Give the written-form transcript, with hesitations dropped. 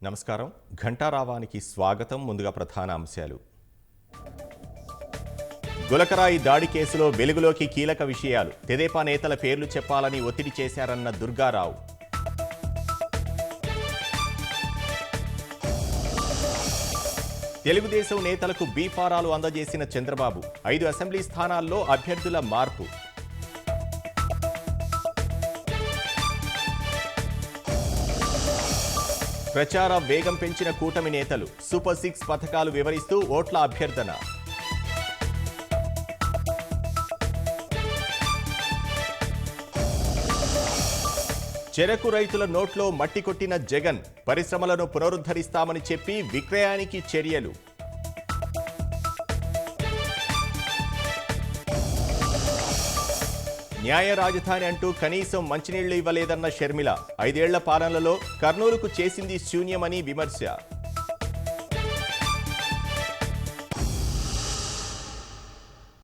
నమస్కారం. ఘంటారావానికి స్వాగతం. ముందుగా ప్రధాన అంశాలు. గులకరాయి దాడి కేసులో వెలుగులోకి కీలక విషయాలు. తెదేపా నేతల పేర్లు చెప్పాలని ఒత్తిడి చేశారన్న దుర్గారావు. తెలుగుదేశం నేతలకు బీఫారాలు అందజేసిన చంద్రబాబు. 5 అసెంబ్లీ స్థానాల్లో అభ్యర్థుల మార్పు. ప్రచార వేగం పెంచిన కూటమి నేతలు. సూపర్ 6 పథకాలు వివరిస్తూ ఓట్ల అభ్యర్థన. చెరకు రైతుల నోట్లో మట్టి కొట్టిన జగన్. పరిశ్రమలను పునరుద్ధరిస్తామని చెప్పి విక్రయానికి చర్యలు. న్యాయ రాజధాని అంటూ కనీసం మంచినీళ్లు ఇవ్వలేదన్న షర్మిల. 5 ఏళ్ల పాలనలో కర్నూలుకు చేసింది శూన్యమని విమర్శ.